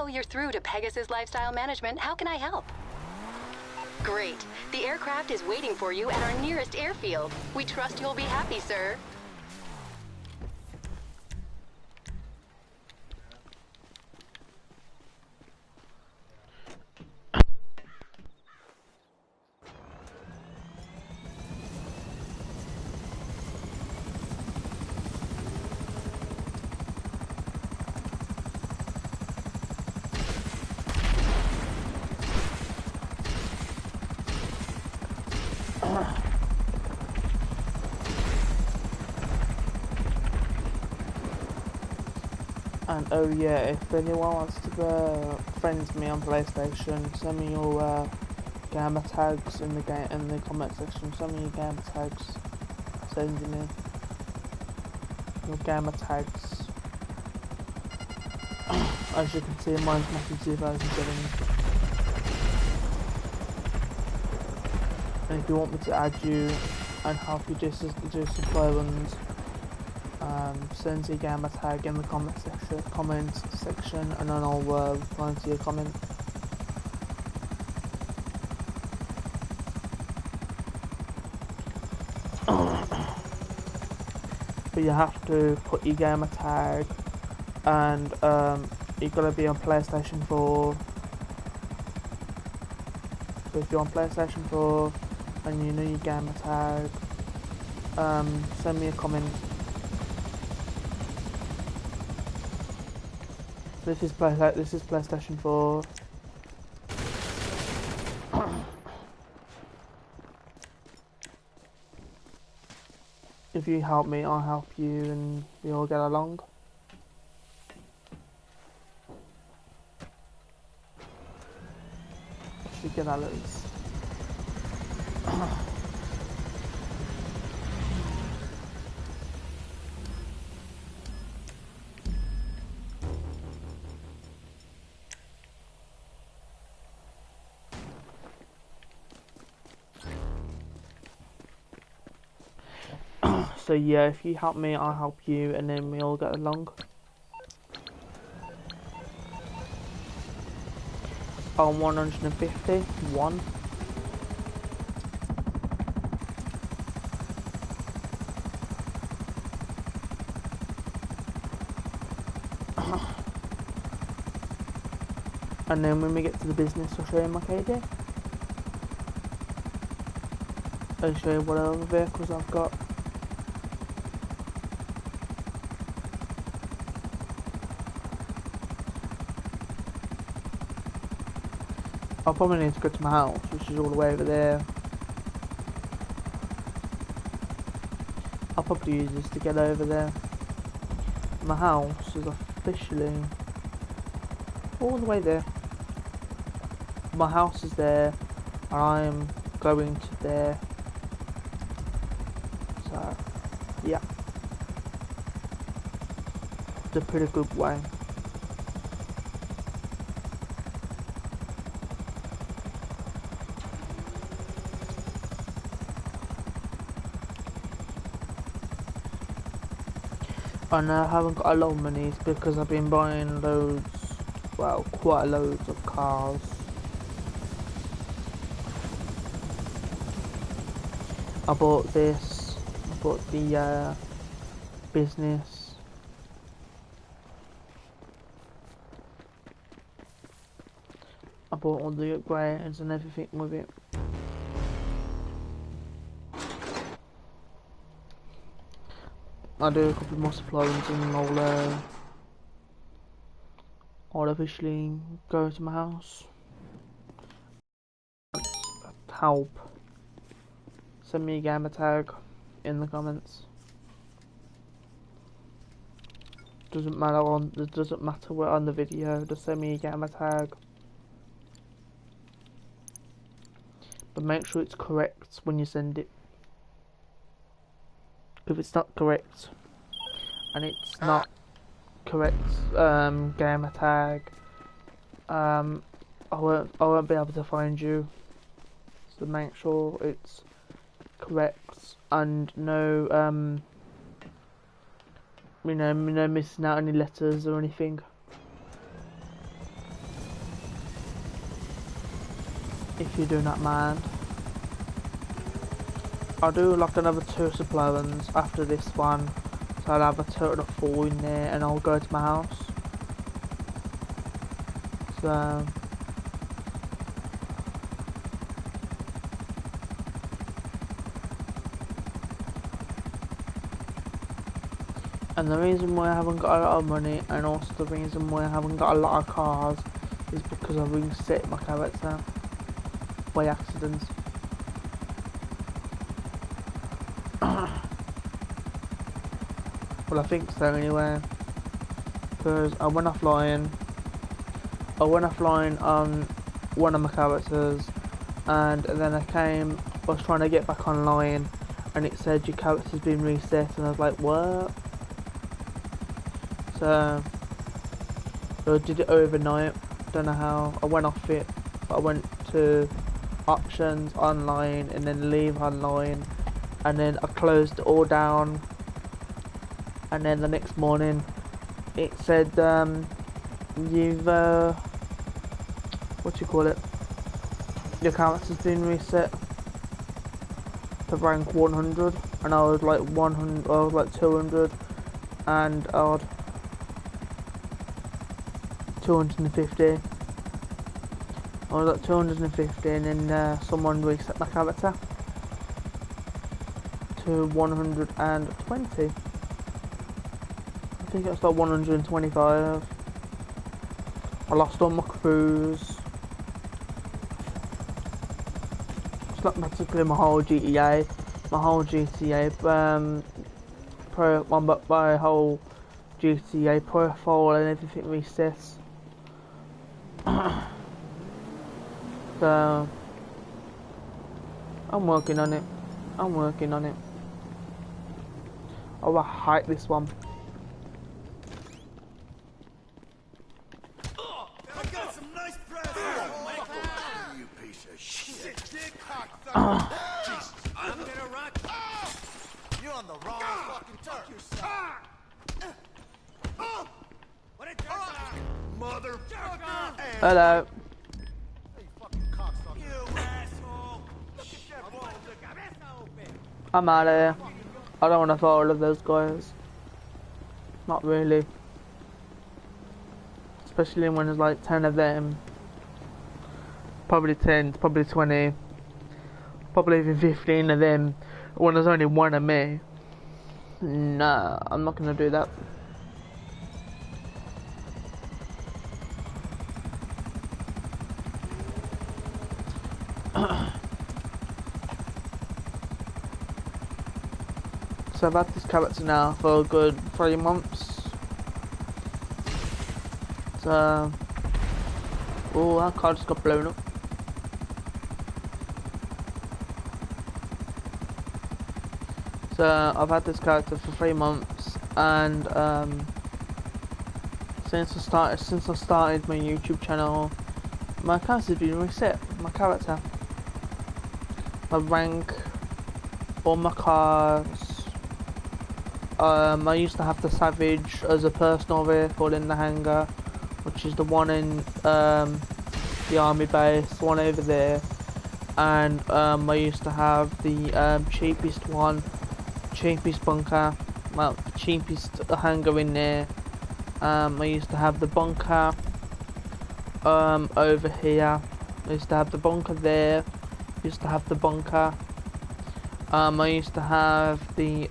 Hello, you're through to Pegasus Lifestyle Management. How can I help? Great. The aircraft is waiting for you at our nearest airfield. We trust you'll be happy, sir. And oh yeah, if anyone wants to friend me on PlayStation, send me your gamer tags in the comment section. Send me your gamer tags. Send me your gamer tags. As you can see, mine's mathew2007. And if you want me to add you and help you do some play runs, send your gamer tag in the comment section, and then I'll reply to your comment. But you have to put your gamer tag, and you've got to be on PlayStation 4. So if you're on PlayStation 4 and you know your gamer tag, send me a comment. This is PlayStation 4. If you help me, I'll help you, and we all get along. Should get Alex. So yeah, if you help me, I'll help you, and then we all get along. On 151. And then when we get to the business, I'll show you my KD. I'll show you what other vehicles I've got. I'll probably need to go to my house, which is all the way over there. I'll probably use this to get over there. My house is officially all the way there. My house is there, and I'm going to there. So, yeah. It's a pretty good way. And I haven't got a lot of money because I've been buying loads, well, quite loads of cars. I bought this, I bought the business. I bought all the upgrades and everything with it. I'll do a couple more supply runs and I'll officially go to my house. Help. Send me a gamer tag in the comments. Doesn't matter where on the video, just send me a gamer tag. But make sure it's correct when you send it. If it's not correct, and it's not correct gamer tag, I won't be able to find you. So make sure it's correct and no no missing out any letters or anything. if you do not mind. I'll do like another 2 supply runs after this one, so I'll have a total of 4 in there, and I'll go to my house. So and the reason why I haven't got a lot of money, and also the reason why I haven't got a lot of cars, is because I've reset my character by accident. Well, I think so anyway, because I went offline on one of my characters, and then I was trying to get back online, and it said your character's been reset, and I was like, what? So I did it overnight, don't know how, I went off it, but I went to options, online, and then leave online, and then I closed it all down, and then the next morning it said you've what do you call it, your character's been reset to rank 100, and I was like 100, I was like 200 and odd, 250. I was at 250, and then someone reset my character to 120. I think it was like 125. I lost all my crews. It's like practically my whole GTA, my whole GTA profile and everything resets. So I'm working on it. Oh, I hate this one. I got some nice bread. You piece of shit. Jesus, I'm gonna rock. You're on the wrong fucking turf. What a jerk, motherfucker! Hello. Hey, fucking cocksucker! You asshole! Look at that ball, cabeza open. I'm out of here. I don't want to fight all of those guys. Not really. Especially when there's like 10 of them. Probably 10, probably 20. Probably even 15 of them. When there's only 1 of me. Nah, I'm not gonna do that. So I've had this character now for a good 3 months. So, oh, that car just got blown up. So I've had this character for 3 months, and since I started my YouTube channel, my character's been reset. My character, my rank, all my cars. I used to have the Savage as a personal vehicle in the hangar, which is the one in the army base, the one over there, and I used to have the cheapest one, cheapest bunker, well, cheapest hangar in there. I used to have the bunker over here. I used to have the bunker there. I used to have the bunker. I used to have the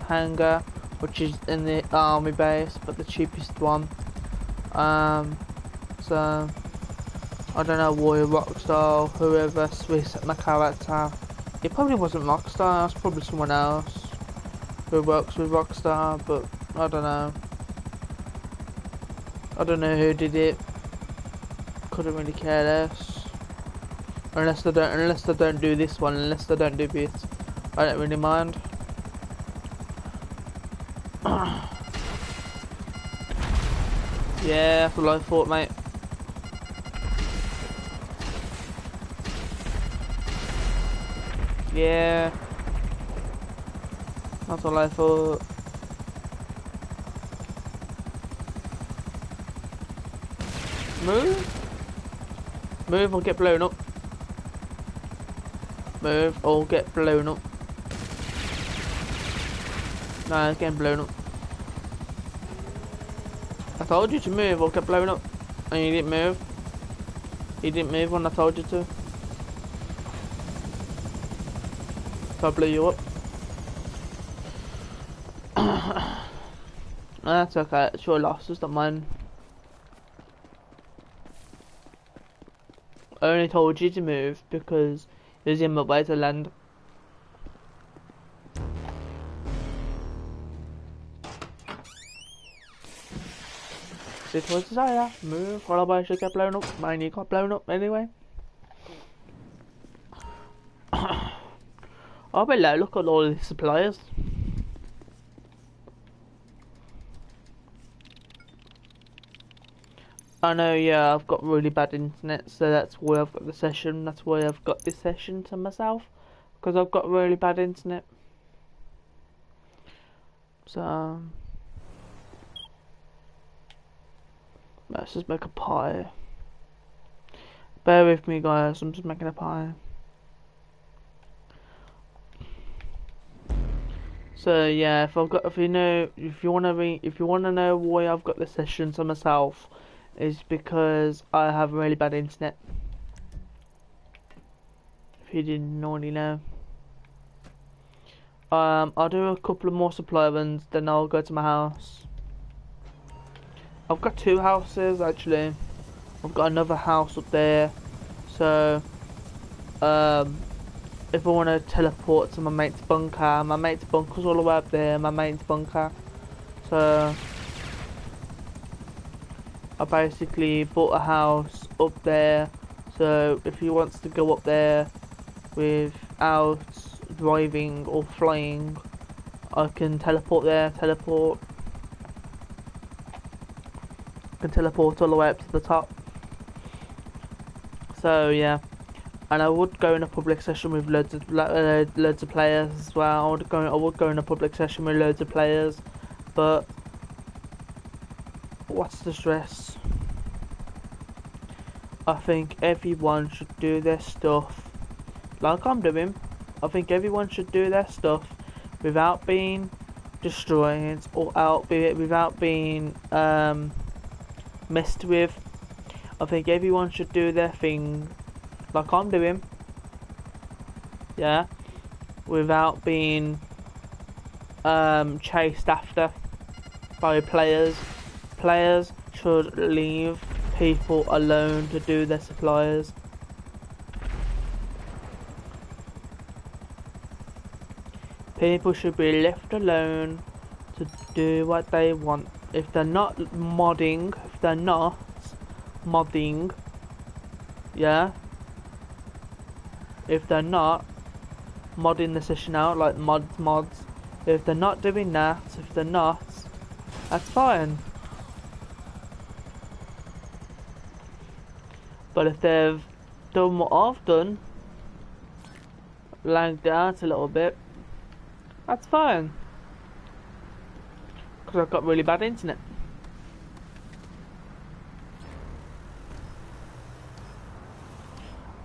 hangar, which is in the army base, but the cheapest one. So I don't know why Rockstar, whoever reset my character. It probably wasn't Rockstar, it's probably someone else who works with Rockstar, but I don't know. I don't know who did it. Couldn't really care less. Unless they don't do this one, unless they don't do this, I don't really mind. Yeah, that's what I thought, mate. Yeah, that's what I thought. Move or get blown up. Move or get blown up. No, it's getting blown up. I told you to move or get blown up. And you didn't move. You didn't move when I told you to. So I blew you up. That's okay, it's your loss, it's not mine. I only told you to move because it was in my way to land. It was desire, move, followed I should get blown up. Mine you got blown up anyway. Oh below, look at all these suppliers. I know, yeah, I've got really bad internet, so that's why I've got the session. That's why I've got this session to myself, because I've got really bad internet. So let's just make a pie. Bear with me, guys. I'm just making a pie. So yeah, if you wanna know why I've got the session to myself, is because I have really bad internet. If you didn't already know. I'll do a couple of more supply runs, then I'll go to my house. I've got 2 houses actually. I've got another house up there. So if I want to teleport to my mate's bunker's all the way up there, my mate's bunker. So I basically bought a house up there, so if he wants to go up there without driving or flying, I can teleport there, I can teleport all the way up to the top. So yeah, and I would go in a public session with loads of players as well. I would go in a public session with loads of players, but what's the stress? I think everyone should do their stuff like I'm doing. I think everyone should do their stuff without being destroyed or without being messed with. I think everyone should do their thing like I'm doing. Yeah, without being chased after by players. Players should leave people alone to do their supplies. People should be left alone to do what they want. If they're not modding, yeah, if they're not modding the session out like mods, if they're not doing that, that's fine. But if they've done what I've done, lagged out a little bit, that's fine. Because I've got really bad internet.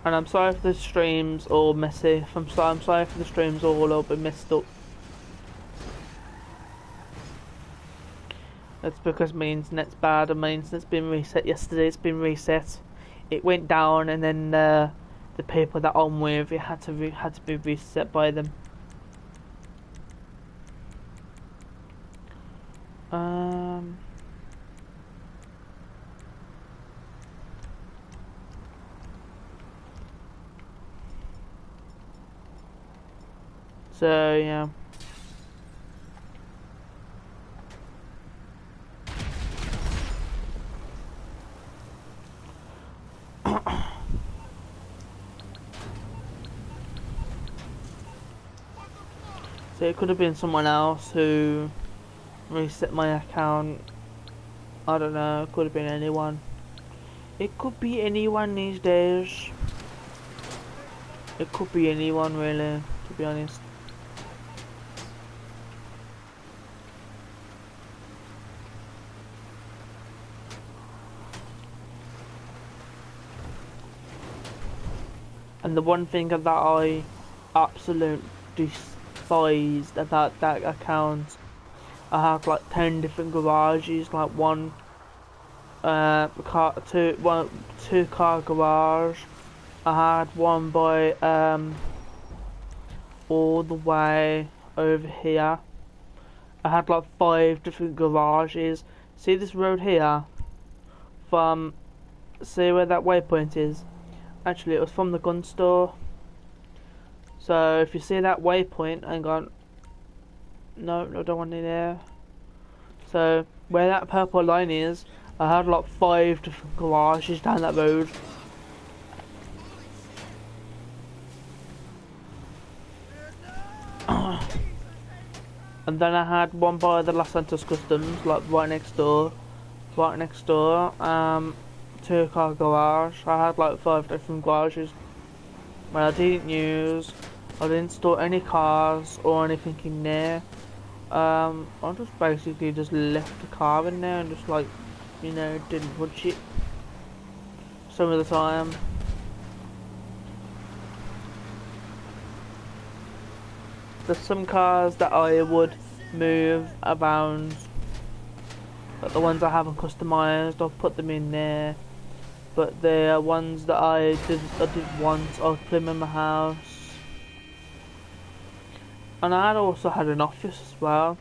And I'm sorry if the streams all messy. I'm sorry if the streams all a little bit messed up. That's because my internet's bad and my internet's been reset yesterday. It's been reset. It went down and then the people that I'm with, it had to be reset by them. So yeah. So it could have been someone else who reset my account. I don't know, it could have been anyone. It could be anyone these days. It could be anyone really, to be honest. And the one thing that I absolute despised about that account. I have like 10 different garages, like two car garage. I had one by all the way over here. I had like 5 different garages. See this road here? See where that waypoint is? Actually, it was from the gun store. So if you see that waypoint, hang on. No, I don't want it there. So where that purple line is, I had like 5 different garages down that road. And then I had one by the Los Santos Customs, like right next door. 2 car garage. I had like 5 different garages. Well, I didn't use. I didn't store any cars or anything in there. I just basically just left the car in there and just like, you know, didn't touch it some of the time. There's some cars that I would move around, but the ones I haven't customized, I'll put them in there. But the ones that I did once, I'll put them in my house. And I also had an office as well.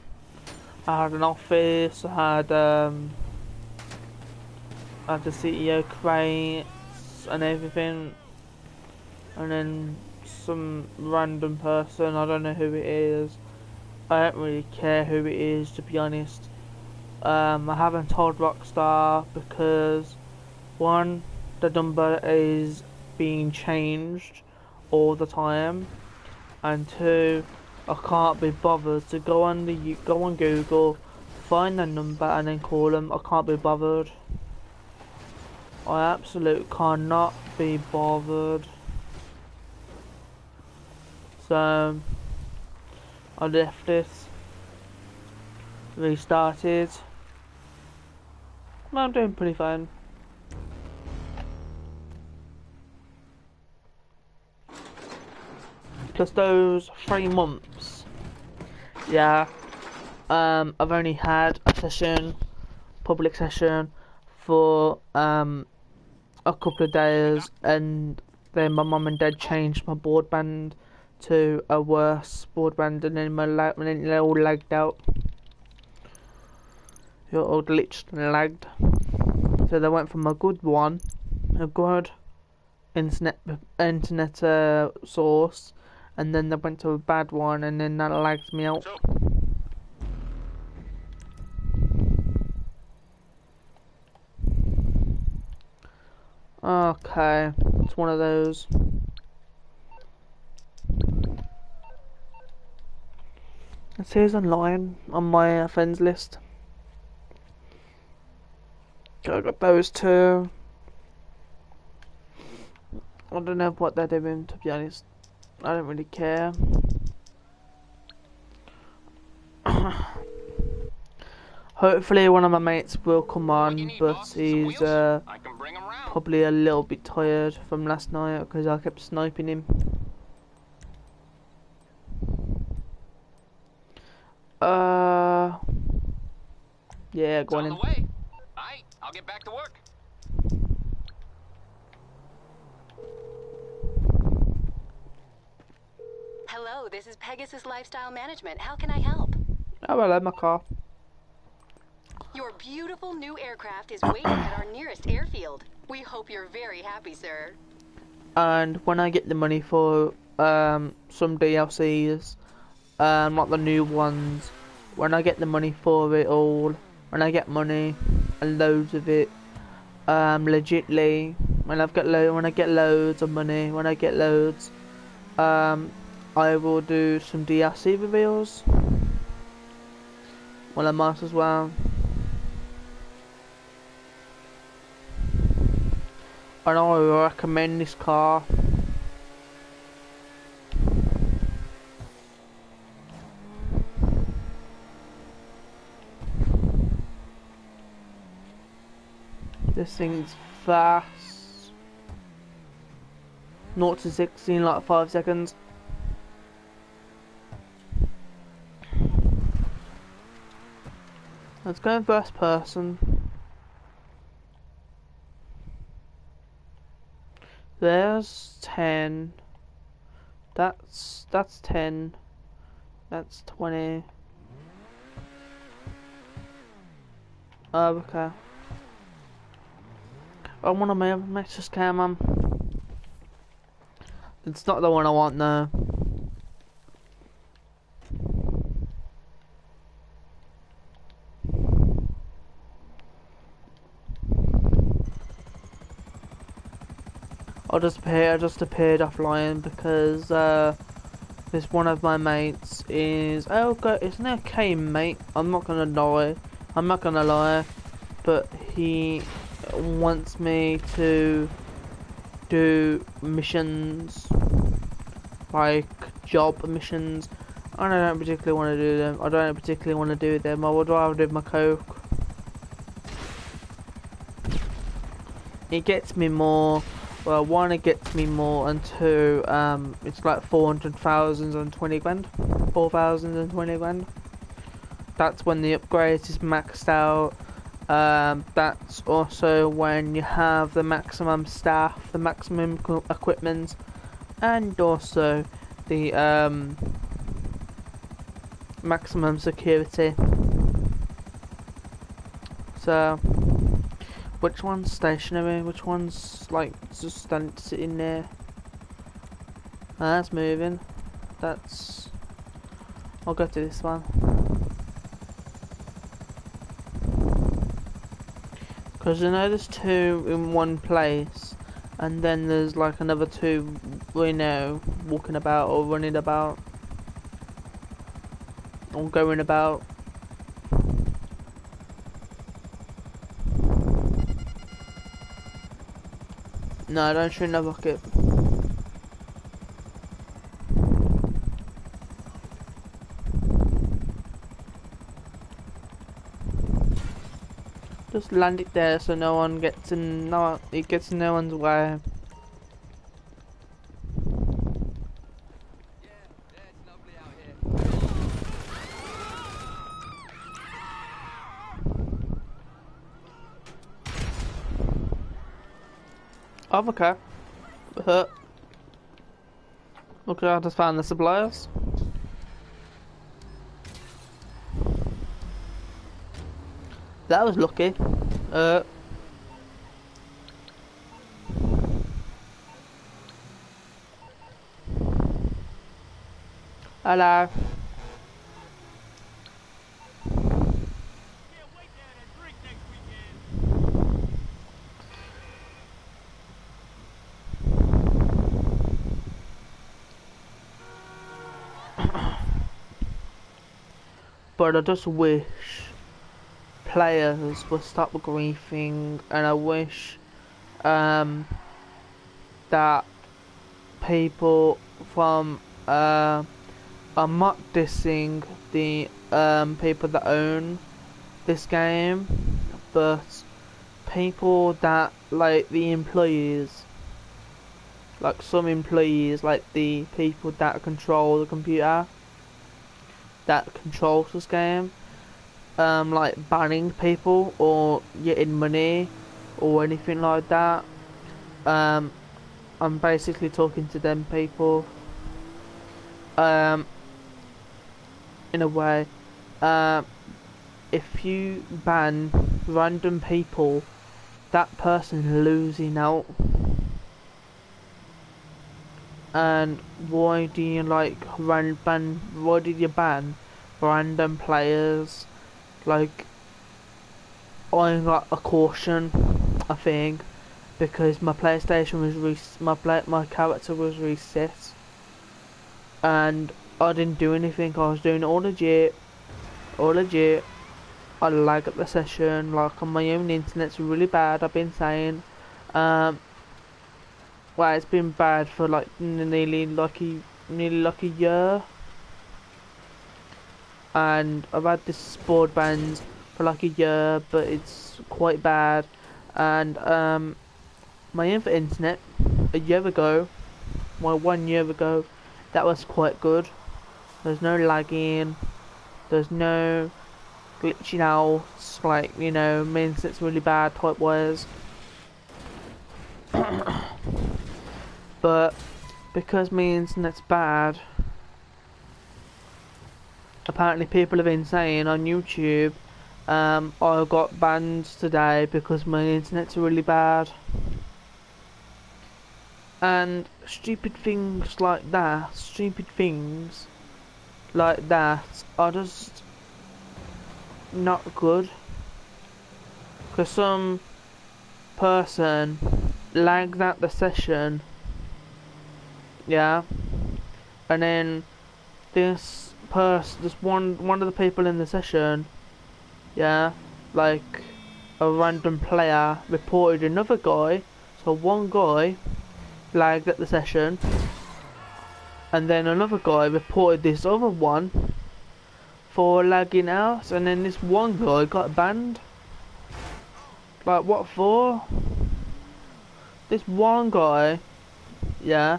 I had an office. I had the CEO crates and everything, and then some random person, I don't know who it is. I don't really care who it is, to be honest. I haven't told Rockstar because 1, the number is being changed all the time, and 2, I can't be bothered to go on Google, find the number and then call them. I can't be bothered. I absolutely cannot be bothered. So I left it, restarted. I'm doing pretty fine. Plus those 3 months, yeah, I've only had a session, public session, for a couple of days, and then my mum and dad changed my broadband to a worse broadband, and then they all lagged out. It all glitched and lagged. So they went from a good internet source, and then they went to a bad one, and then that lagged me out. Okay, it's one of those. It says online on my friends list. So I got those 2. I don't know what they're doing, to be honest. I don't really care. Hopefully one of my mates will come on, but he's probably a little bit tired from last night because I kept sniping him. Yeah, go on in. I'll get back to work. Hello, this is Pegasus Lifestyle Management. How can I help? Oh, hello, my car. Your beautiful new aircraft is waiting at our nearest airfield. We hope you're very happy, sir. And when I get the money for some DLCs, like the new ones, when I get the money for it all, when I get money and loads of it, legitly, when I get loads of money, I will do some DLC reveals. Well, I might as well. And I recommend this car. This thing's fast. 0 to 60 in like 5 seconds. Let's go in first person. There's 10. That's 10. That's 20. Oh, okay. I want to make this camera. It's not the one I want now. I just appeared offline because this one of my mates is it's an okay mate. I'm not gonna lie, but he wants me to do missions, like job missions. I don't particularly want to do them. I would rather do my coke. It gets me more. Well, one, it gets me more, and two, it's like 400,000 and 20 grand. 4,000 and 20 grand. That's when the upgrade is maxed out. That's also when you have the maximum staff, the maximum equipment, and also the maximum security. So, which one's stationary? Which one's like just sitting there? That's moving. I'll go to this one. Because you know there's two in one place, and then there's like another two, walking about or running about or going about. No, don't shoot in the bucket. Just land it there so no one gets in. No, it gets in no one's way. Oh, okay. Okay, I just found the suppliers. That was lucky. Hello. But I just wish players would stop griefing, and I wish that people from I'm not dissing the people that own this game, but people that, like the employees, like some employees, like the people that control the computer that controls this game, like banning people or getting money or anything like that. I'm basically talking to them people. In a way, if you ban random people, that person is losing out. And why do you why did you ban random players? Like, I got a caution, I think, because my PlayStation was my character was reset, and I didn't do anything. I was doing it all legit. I lag at the session, like on my own internet's really bad. I've been saying, well, it's been bad for like nearly like a year, and I've had this broadband for like a year, but it's quite bad. And my internet a year ago, well, 1 year ago, that was quite good. There's no lagging. There's no glitching out, like, you know, means it's really bad type wise. But because my internet's bad, apparently people have been saying on YouTube, I got banned today because my internet's really bad. And stupid things like that are just not good. Because some person lagged out the session, yeah, and then this one of the people in the session, yeah, like a random player reported another guy. So one guy lagged at the session, and then another guy reported this other one for lagging out, and then this one guy got banned. Like, what for? This one guy, yeah,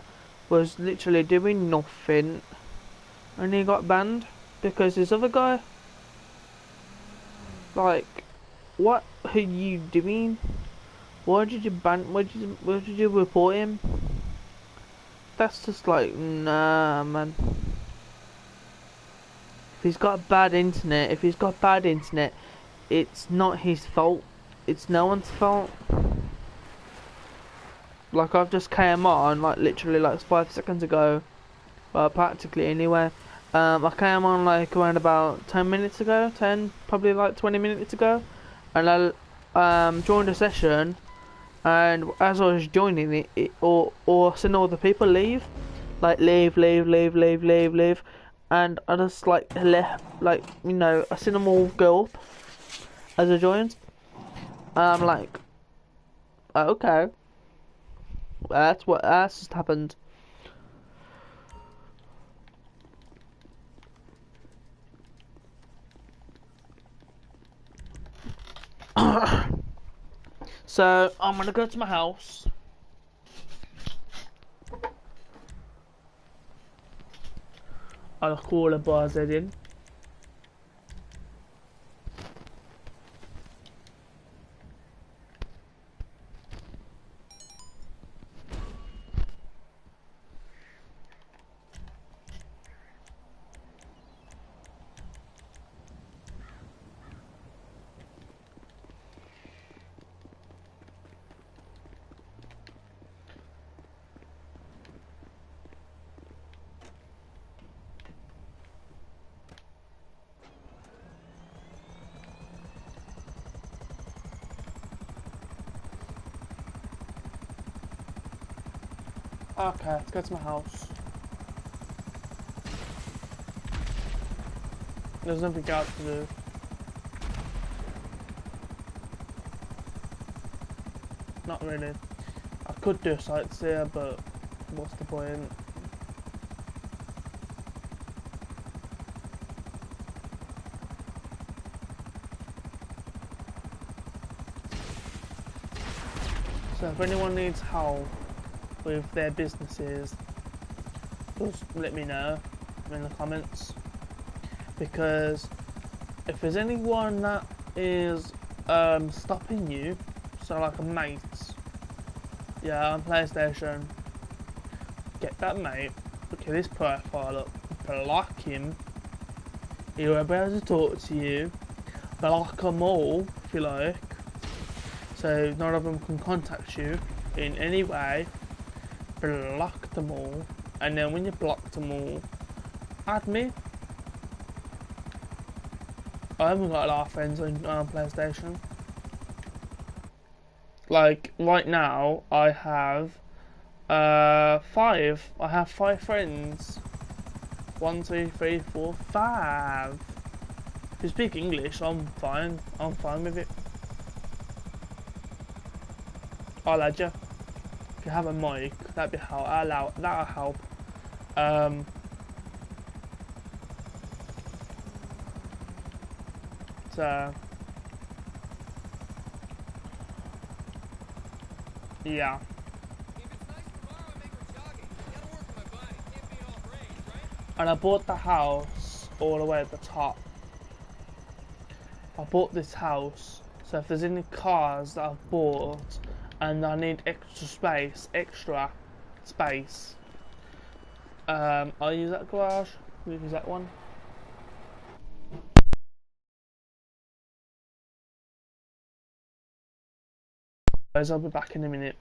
was literally doing nothing, and he got banned because this other guy, like, what are you doing? Why did you ban? Why did you report him? That's just like, nah, man. If he's got bad internet, it's not his fault. It's no one's fault. Like, I've just came on, like, literally, like, 5 seconds ago. Well, practically, anyway. I came on, like, around about 10 minutes ago. Probably, like, 20 minutes ago. And I, joined a session. And as I was joining it, or seeing all the people leave. Like, leave. And I just, like, left, like, you know, I seen them all go up as I joined. And I'm like, okay. That's just happened. So I'm gonna go to my house. I'll call a buzz in. Okay, let's go to my house. There's nothing else to do. Not really. I could do sightseer, but what's the point? So if anyone needs help with their businesses, just let me know in the comments, because if there's anyone that is stopping you, so like a mate, yeah, on PlayStation, get that mate, look at his profile up, block him, he won't be able to talk to you, block them all if you like, so none of them can contact you in any way. Block them all, and then when you block them all, add me. I haven't got a lot of friends on PlayStation. Like right now, I have 5. I have 5 friends. 1, 2, 3, 4, 5. If you speak English, I'm fine. I'm fine with it. I'll add you. If you have a mic, that'll help. So yeah. And I bought the house all the way at the top. I bought this house, so if there's any cars that I've bought and I need extra space, I'll use that garage. We'll use that one. Guys, I'll be back in a minute.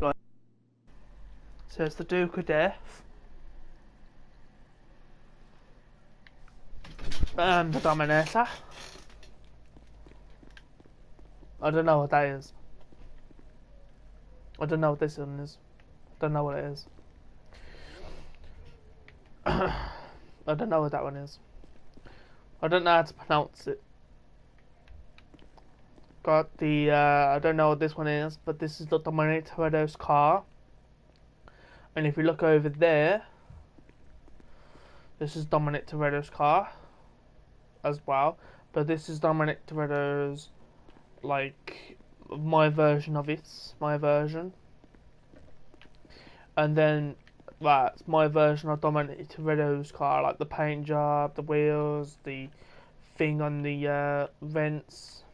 Right. So it's the Duke of Death. The Dominator. I don't know what that is. I don't know what this one is. I don't know what it is. I don't know what that one is. I don't know how to pronounce it. Got the, I don't know what this one is, but this is the Dominic Toretto's car. And if you look over there, this is Dominic Toretto's car as well. But this is Dominic Toretto's, like, my version of it. My version. And then, that's my version of Dominic Toretto's car. Like the paint job, the wheels, the thing on the vents.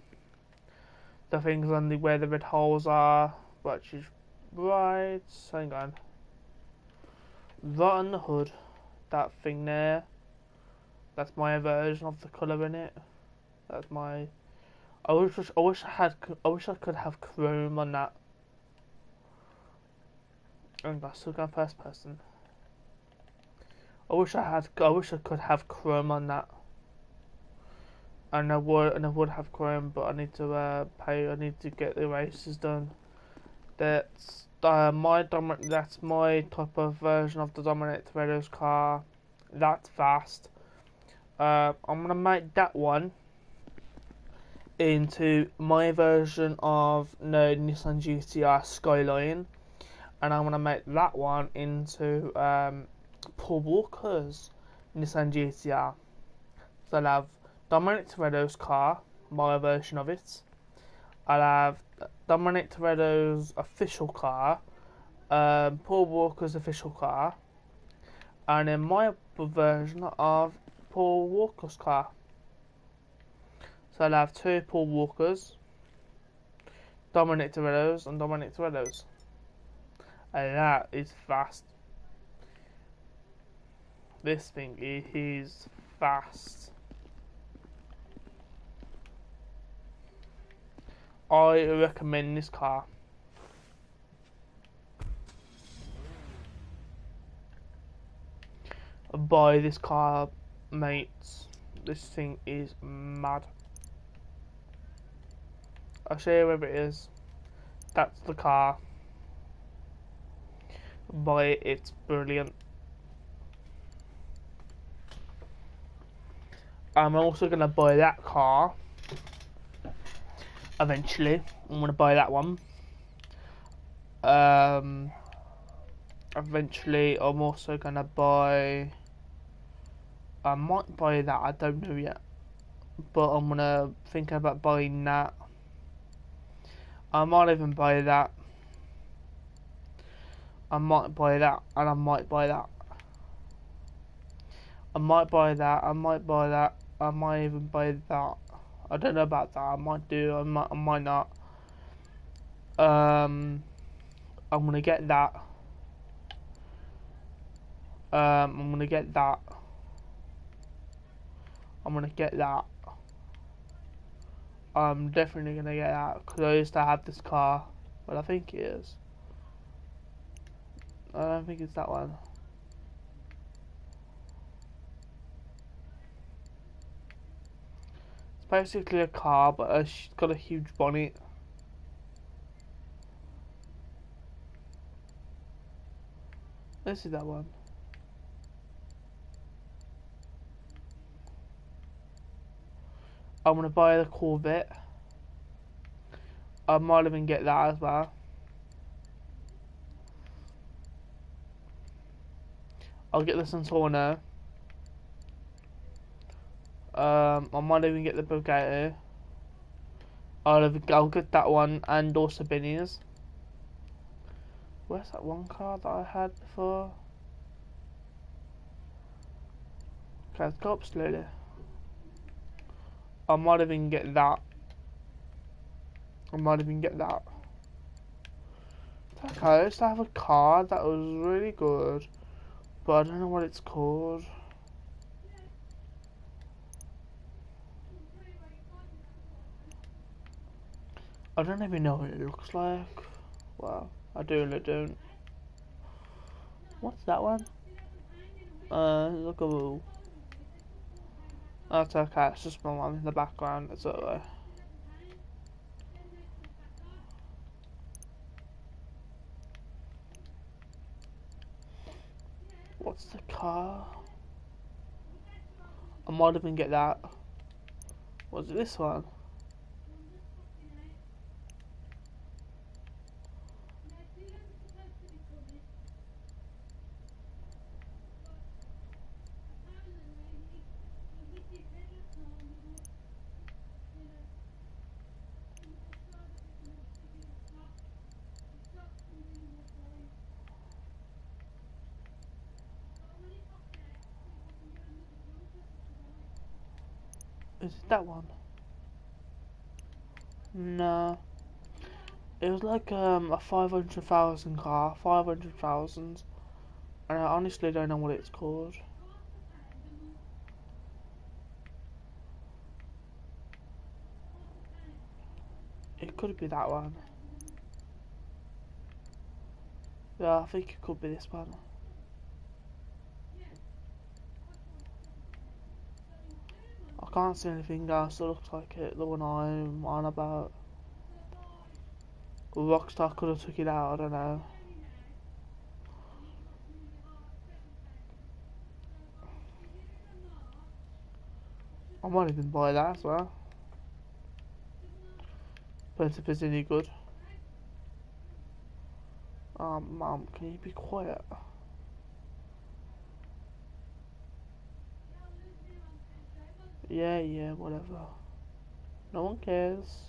The things on the where the red holes are. Which is right. Hang on. Right on the hood. That thing there. That's my version of the colour in it. That's my. I wish I could have chrome on that. And that's still going first person. I wish I could have chrome on that. And I would have chrome, but I need to pay. I need to get the races done. That's That's my type of version of the Dominic Toretto's car. That's fast. I'm gonna make that one into my version of Nissan GTR Skyline, and I'm gonna make that one into Paul Walker's Nissan GTR. So I'll have Dominic Toretto's car, my version of it. I'll have Dominic Toretto's official car, Paul Walker's official car, and then my version of Paul Walker's car. So I'll have two Paul Walkers, Dominic Toretto's and Dominic Toretto's. And that is fast. This thing is fast. I recommend this car. Buy this car, mates. This thing is mad. I'll show you where it is. That's the car. Buy it, it's brilliant. I'm also gonna buy that car eventually. I'm gonna buy that one. Eventually I'm also gonna buy, I might buy that, I don't know yet, but I'm gonna think about buying that. I might even buy that. I might buy that, and I might buy that. I might buy that, I might buy that, I might even buy that. I don't know about that, I might do, I might not. I'm gonna get that. I'm gonna get that. I'm gonna get that. I'm definitely gonna get that, because I used to have this car, but I think it is. I don't think it's that one. It's basically a car, but it's got a huge bonnet. This is that one. I'm gonna buy the Corvette. I might even get that as well. I'll get the Santana. I might even get the Bugatti. I'll get that one and also Benny's. Where's that one car that I had before? Okay, let's go up slowly. I might even get that. I might even get that. Okay, I used to have a car that was really good, but I don't know what it's called. I don't even know what it looks like. Well, I do and I don't. What's that one? Look a woo. That's okay, it's just my mum in the background, it's alright. What's the car? I might even get that. Was it this one? Is it that one? No. It was like a 500,000 car, 500,000, and I honestly don't know what it's called. It could be that one. Yeah, I think it could be this one. I can't see anything else that looks like it, the one I'm on about. Rockstar could have took it out, I don't know. I might even buy that as well. But if it's any good. Mum, can you be quiet? Yeah, whatever. No one cares.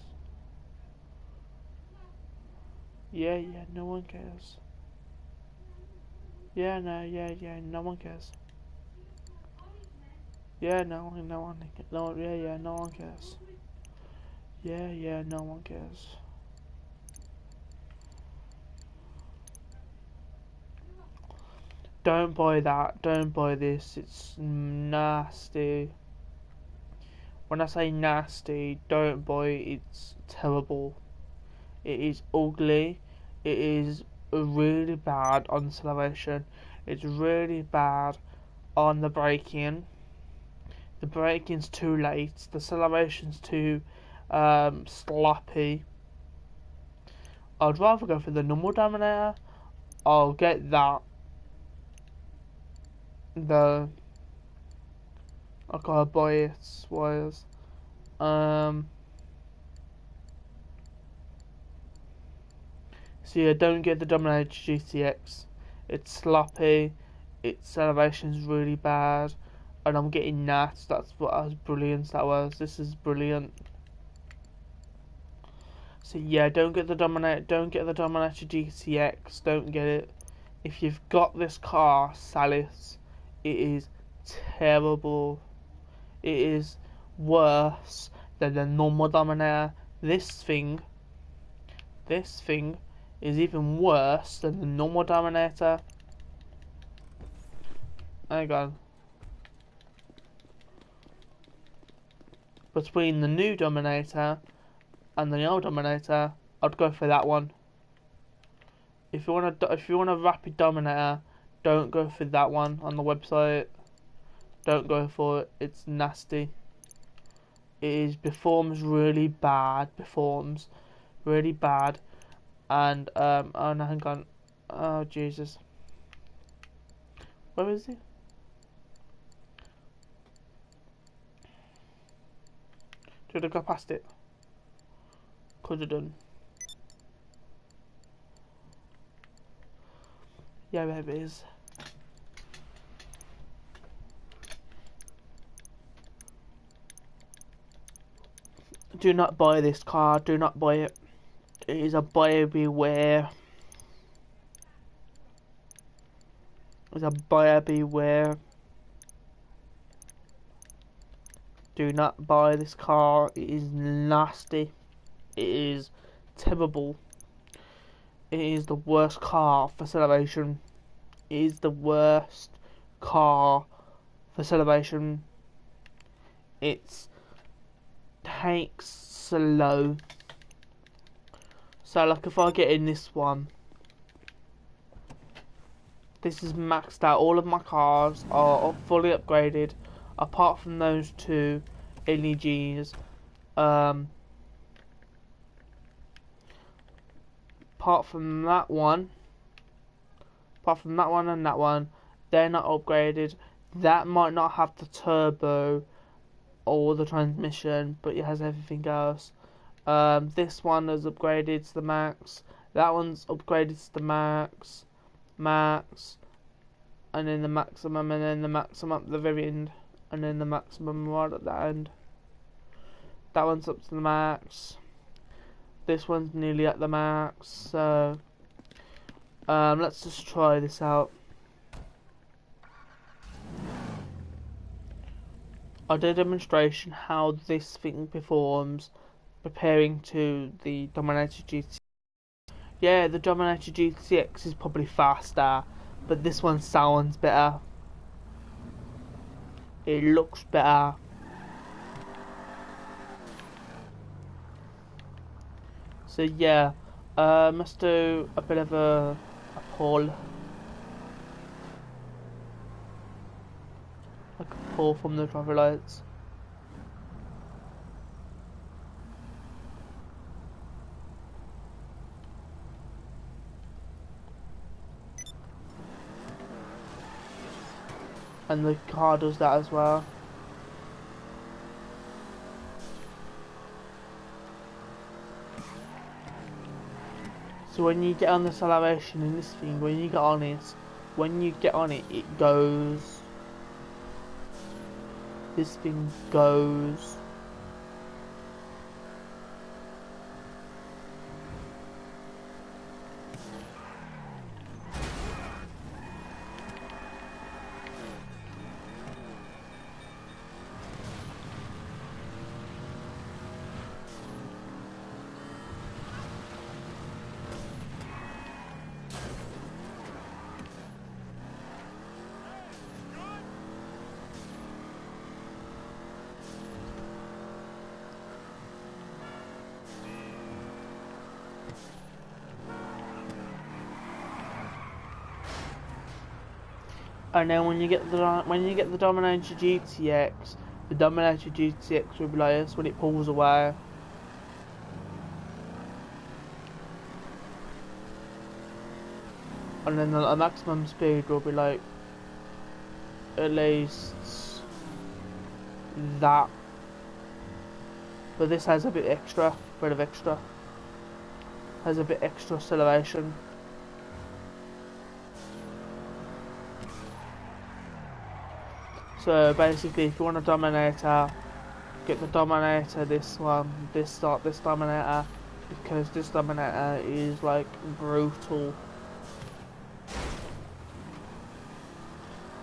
Yeah, no one cares. Yeah, no, no one cares. Yeah, no one, no, no one cares. Yeah, no one cares. Don't buy that. Don't buy this. It's nasty. When I say nasty, don't buy it. It's terrible. It is ugly. It is really bad on acceleration. It's really bad on the braking. The braking's too late. The acceleration's too sloppy. I'd rather go for the normal Dominator. I'll get that. I gotta buy it. Wires. So yeah, don't get the Dominator GTX. It's sloppy. Its elevation's really bad, and I'm getting gnats. That's what I was brilliant. That was. This is brilliant. So yeah, don't get the Dominator. Don't get the Dominator GTX. Don't get it. If you've got this car, sell it. It is terrible. It is worse than the normal Dominator. This thing is even worse than the normal Dominator. Hang on. Between the new Dominator and the old Dominator, I'd go for that one. If you want a rapid Dominator, don't go for that one on the website. Don't go for it. It's nasty. Performs really bad. Performs really bad. And oh no, hang on. Oh Jesus. Where is he? Did I go past it? Could have done. Yeah, there it is. Do not buy this car. Do not buy it. It is a buyer beware. It's a buyer beware. Do not buy this car. It is nasty. It is terrible. It is the worst car for celebration. It is the worst car for celebration. It takes slow. So like if I get in this one, this is maxed out. All of my cars are fully upgraded, apart from those two LEGs. Apart from that one and that one, they're not upgraded. That might not have the turbo or the transmission, but it has everything else. This one is upgraded to the max. That one's upgraded to the max, and then the maximum, and then the maximum at the very end, and then the maximum right at the end. That one's up to the max. This one's nearly at the max. So let's just try this out. I did a demonstration how this thing performs preparing to the Dominator GTX. Yeah, the Dominator GTX is probably faster, but this one sounds better. It looks better. So yeah, let's do a bit of a pull. Like a pull from the traffic lights. And the car does that as well. So when you get on the acceleration in this thing, when you get on it, it goes. This thing goes. And then when you get the Dominator GTX, the Dominator GTX will be like this when it pulls away. And then the maximum speed will be like at least that. But this has a bit extra, has a bit extra acceleration. So basically, if you want a Dominator, get the Dominator, this Dominator, because this Dominator is like brutal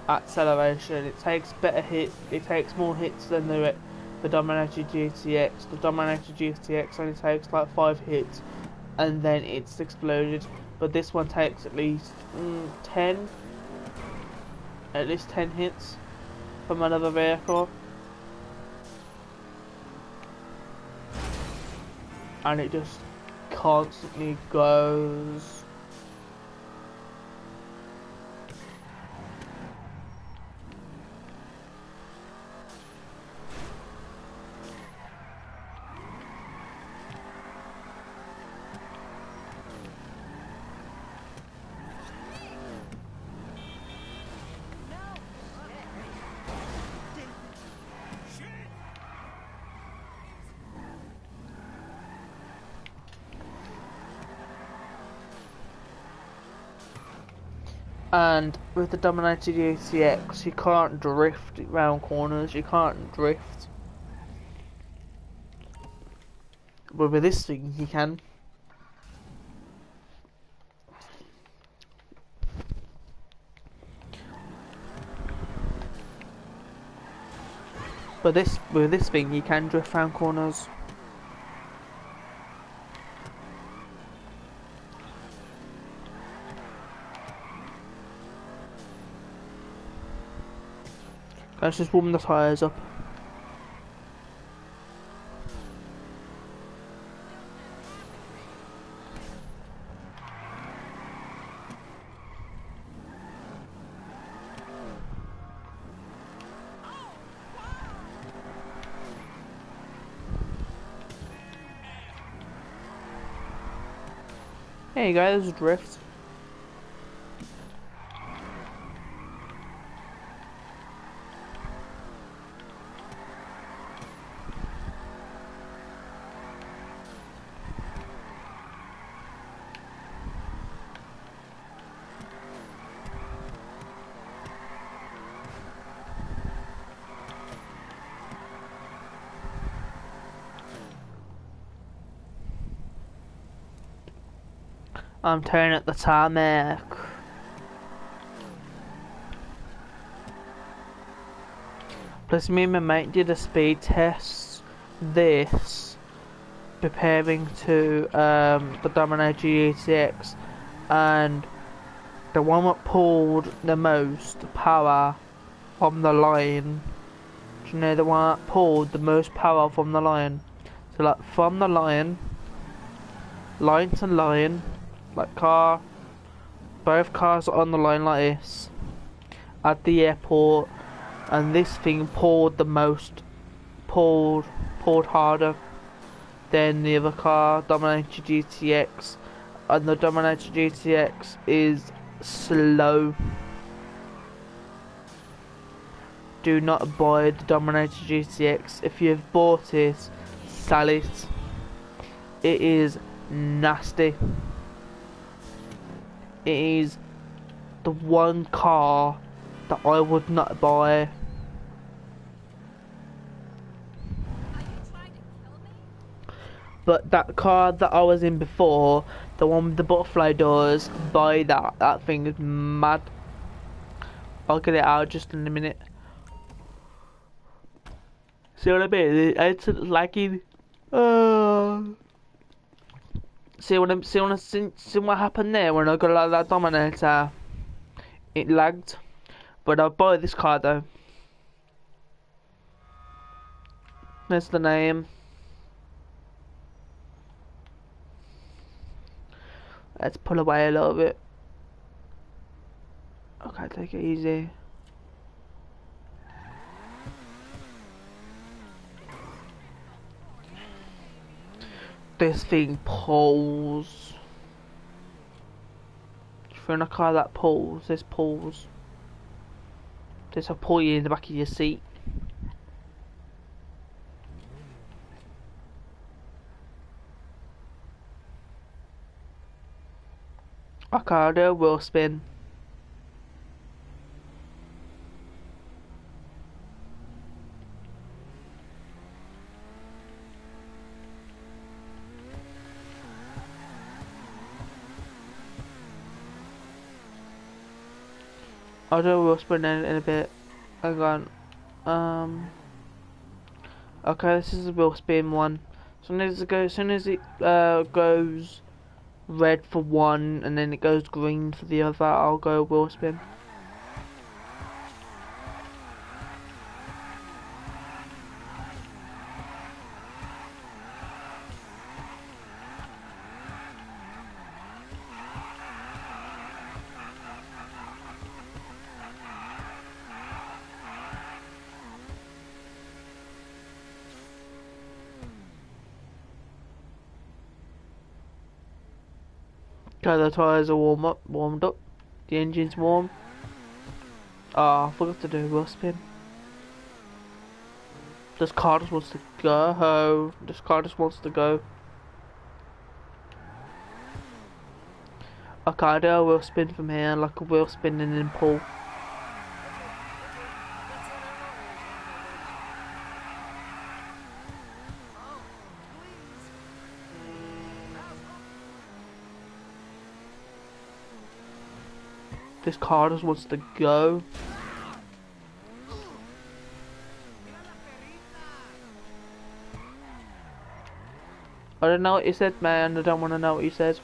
acceleration. It takes more hits than the Dominator GTX. The Dominator GTX only takes like 5 hits and then it's exploded, but this one takes at least 10 hits from another vehicle, and it just constantly goes. And with the Dominator GTX, you can't drift around corners, you can't drift. But with this thing, you can. But with this thing, you can drift around corners. Let's just warm the tyres up. There you go, there's a drift. I'm turning at the tarmac. Plus me and my mate did a speed test preparing to the Dominator GTX, and the one that pulled the most power from the line, do you know the one that pulled the most power from the line? So like from the line to line, like both cars are on the line like this at the airport, and this thing pulled harder than the other car, Dominator GTX, and the Dominator GTX is slow. Do not buy the Dominator GTX. If you've bought it, sell it. It is nasty. It is the one car that I would not buy. But that car that I was in before, the one with the butterfly doors, buy that. That thing is mad. I'll get it out just in a minute. See what I mean? It's lagging. See what happened there when I got out of that Dominator? It lagged. But I'll buy this car though. That's the name. Let's pull away a little bit. Okay, take it easy. This thing pulls. If you're in a car that pulls, this pulls. This will pull you in the back of your seat. Okay, I'll do a wheel spin. I'll do a wheel spin in a bit. Hang on. Okay, this is a wheel spin one. As soon as it goes red for one and then it goes green for the other, I'll go wheel spin. Okay, the tyres are warmed up. The engine's warm. Ah, I forgot to do a wheel spin. This car just wants to go. This car just wants to go. Okay, I'll do a wheel spin from here, like a wheel spin and then pull. This car just wants to go. I don't know what you said, man. I don't want to know what you said.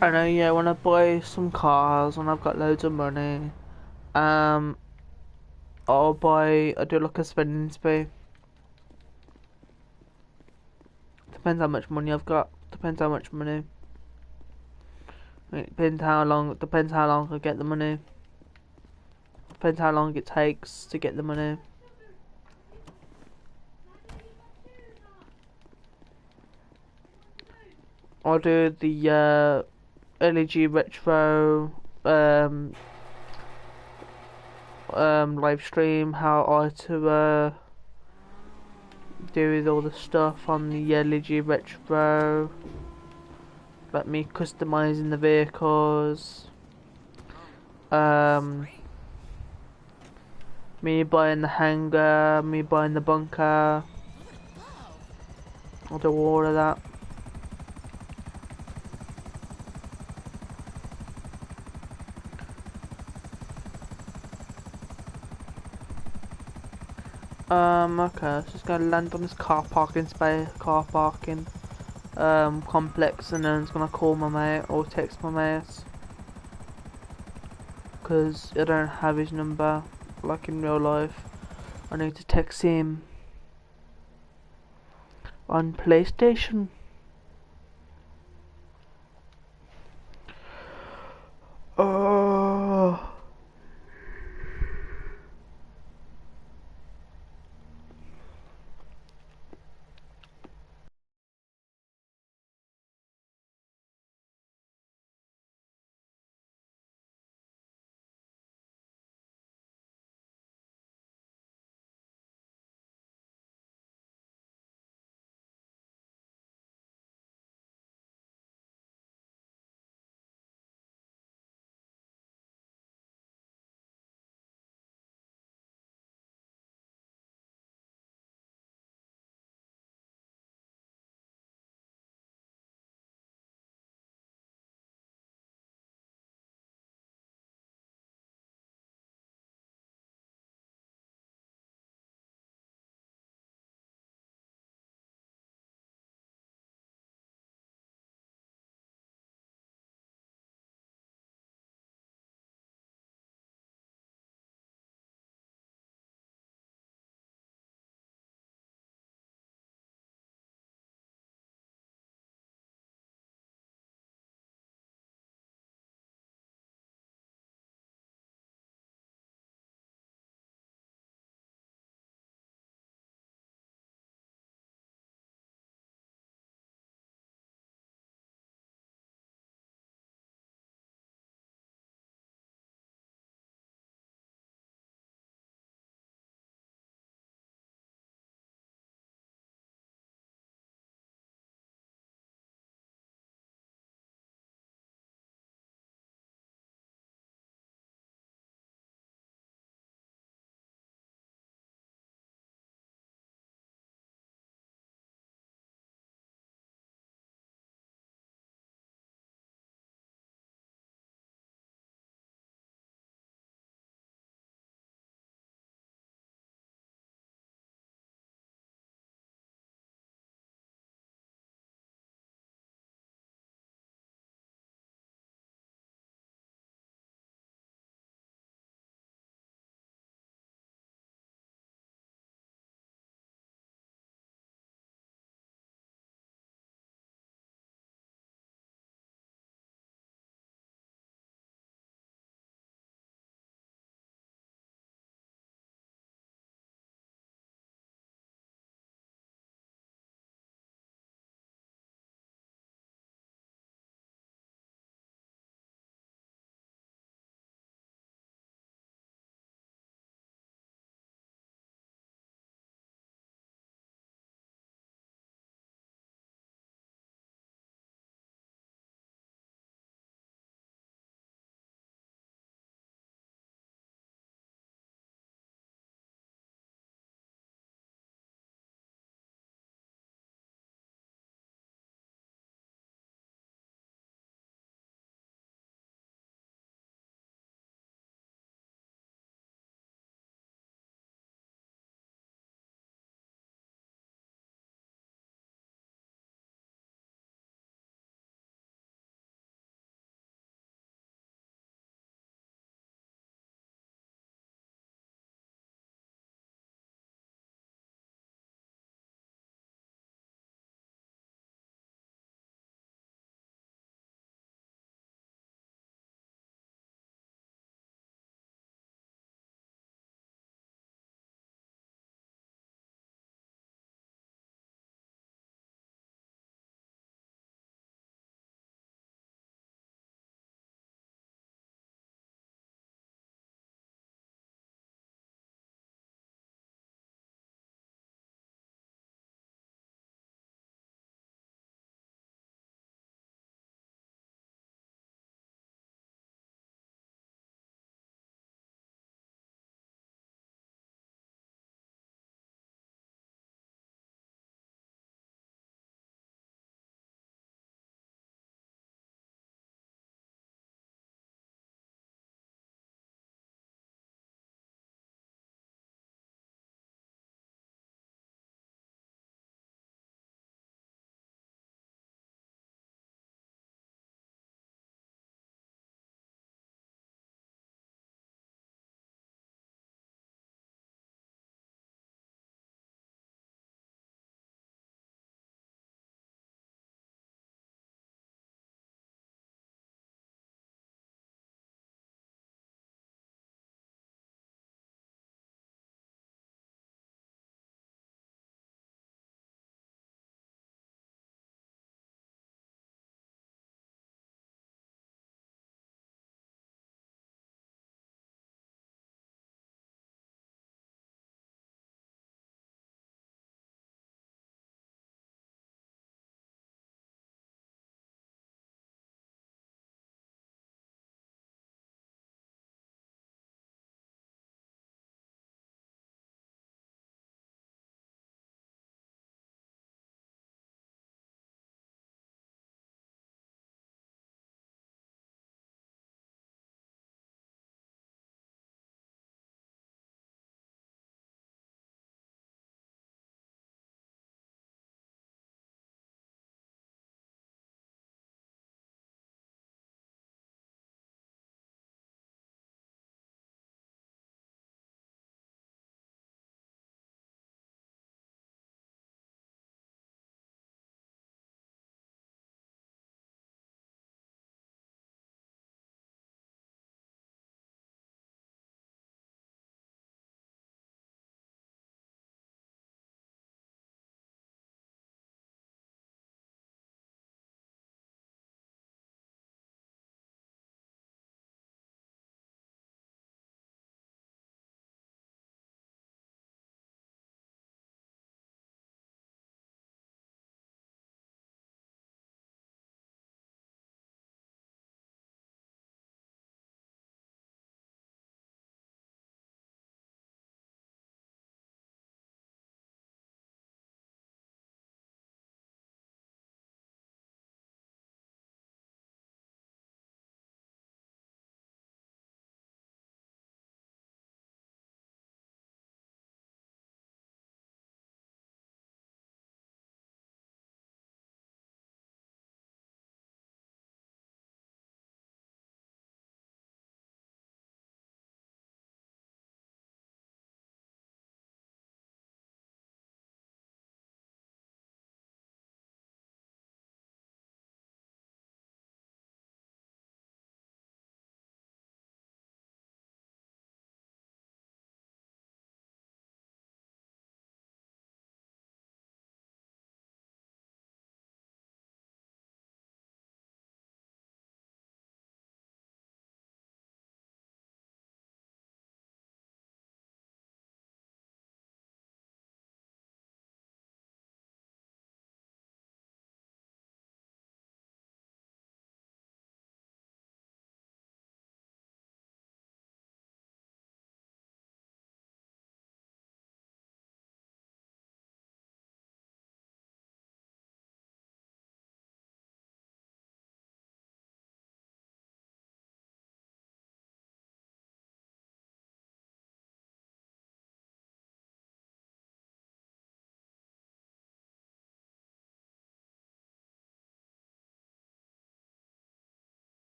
I know, yeah, when I buy some cars, when I've got loads of money, I'll do like a spending spree. Depends how much money I've got, depends how much money. It depends how long I get the money. Depends how long it takes to get the money. I'll do the LED retro live stream, how I do with all the stuff on the LED retro, like me customizing the vehicles, me buying the hangar, me buying the bunker. I'll do all of that. Okay, let's just go land on this car parking complex, and then it's gonna call my mate or text my mate, because I don't have his number like in real life. I need to text him on PlayStation.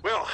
Well...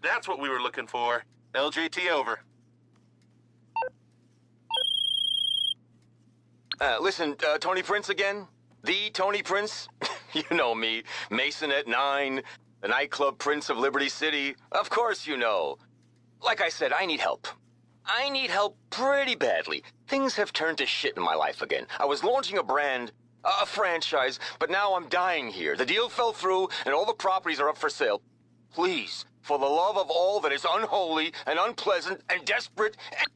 That's what we were looking for. LJT over. Listen, Tony Prince again? The Tony Prince? You know me. Mason at 9, the nightclub Prince of Liberty City. Of course you know. Like I said, I need help. I need help pretty badly. Things have turned to shit in my life again. I was launching a brand, a franchise, but now I'm dying here. The deal fell through, and all the properties are up for sale. Please, for the love of all that is unholy and unpleasant and desperate and...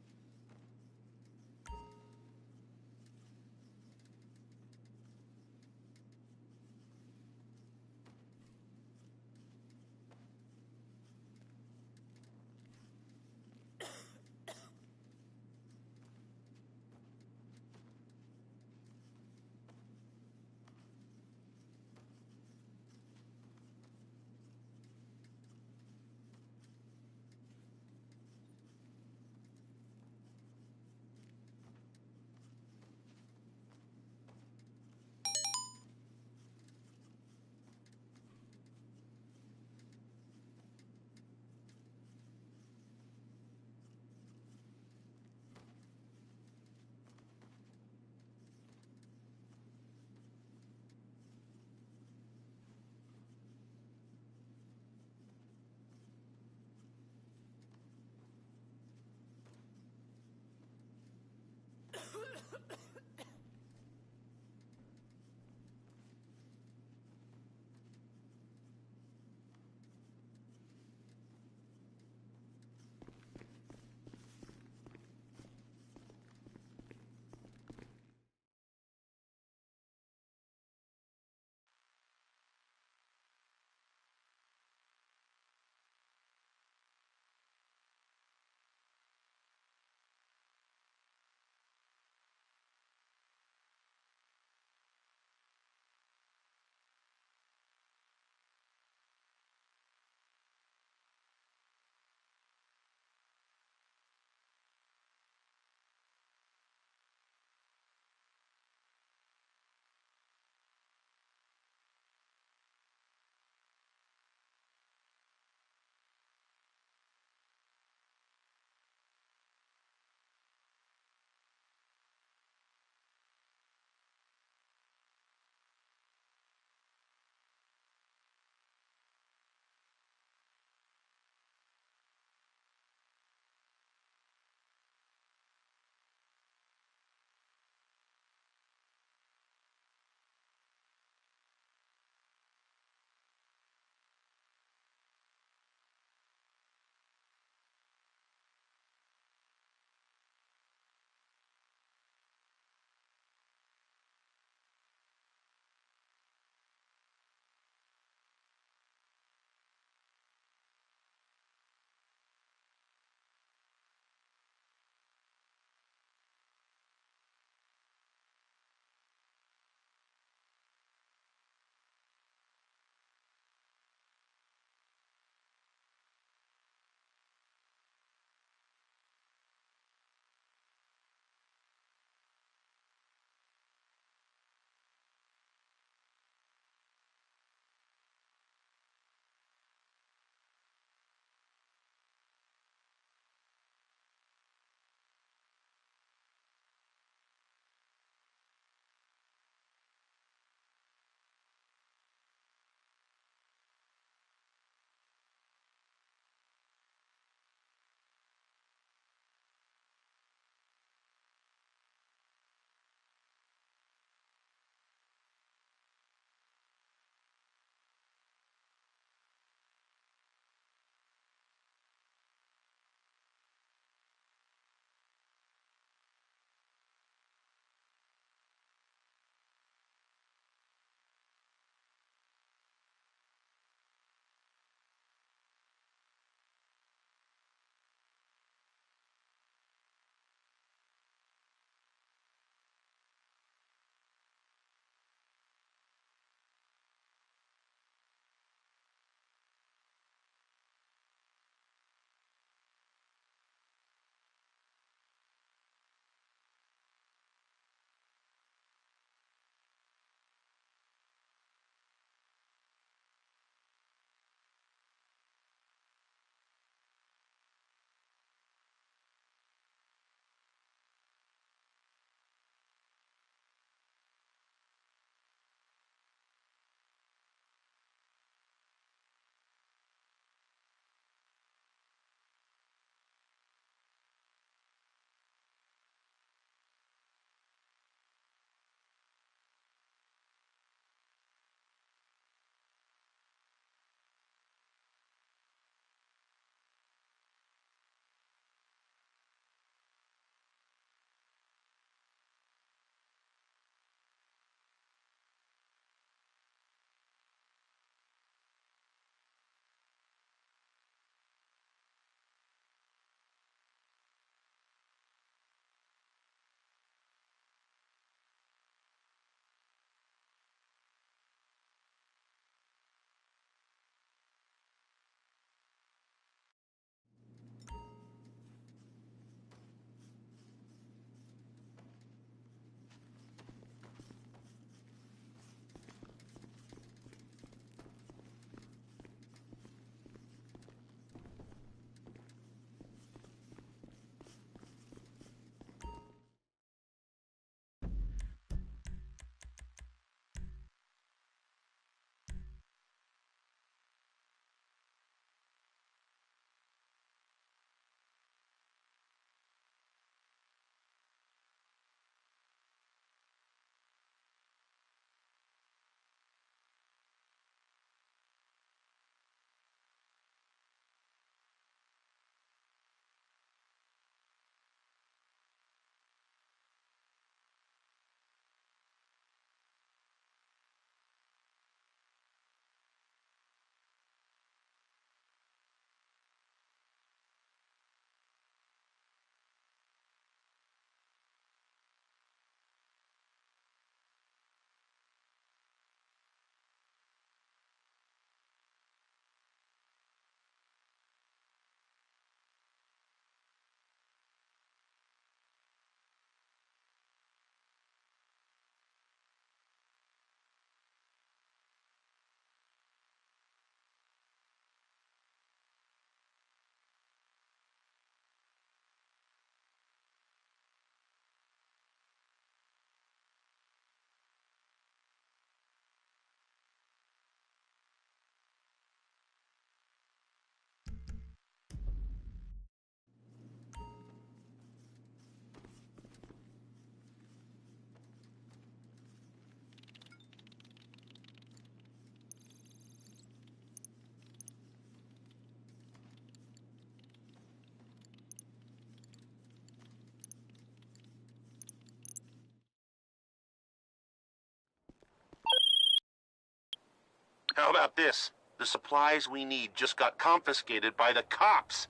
about this? The supplies we need just got confiscated by the cops.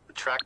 The track...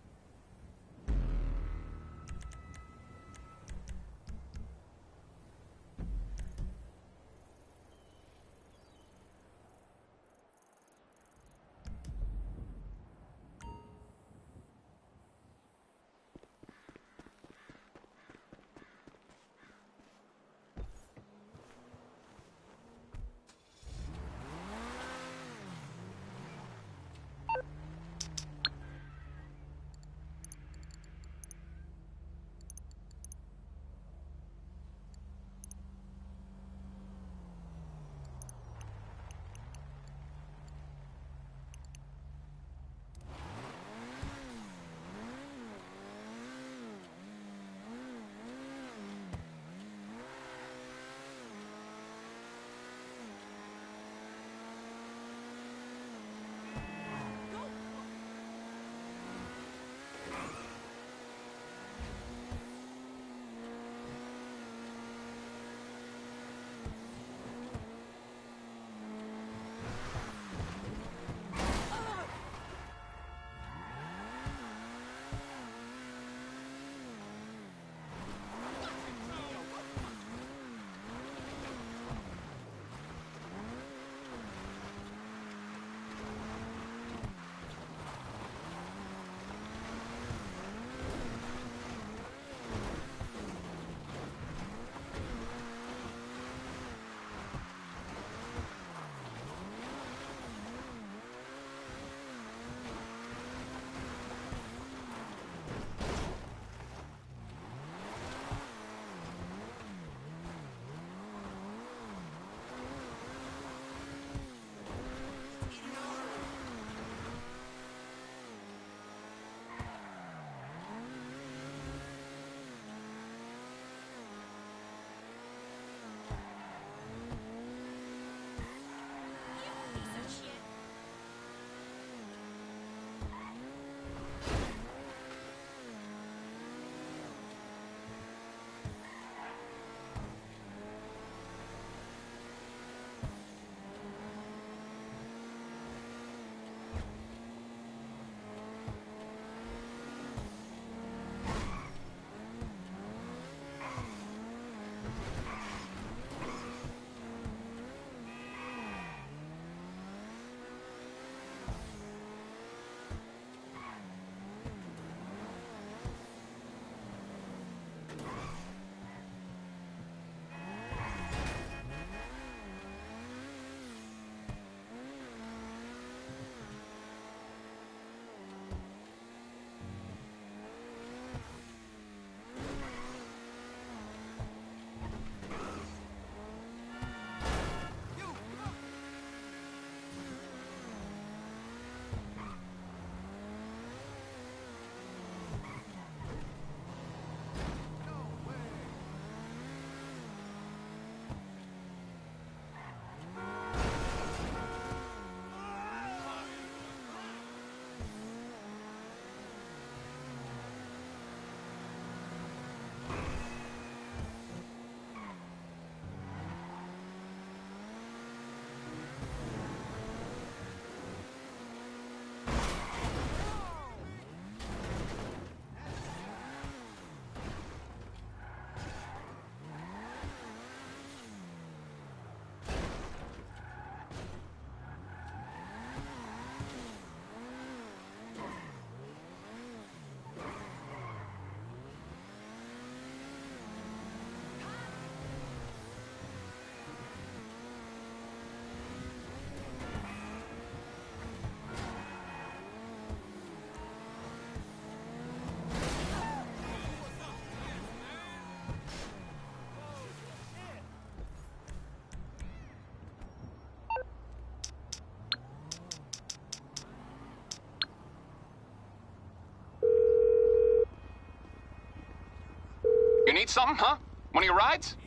You need something, huh? One of your rides?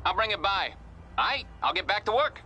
I'll bring it by. All right, I'll get back to work.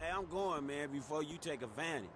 Hey, I'm going, man, before you take advantage.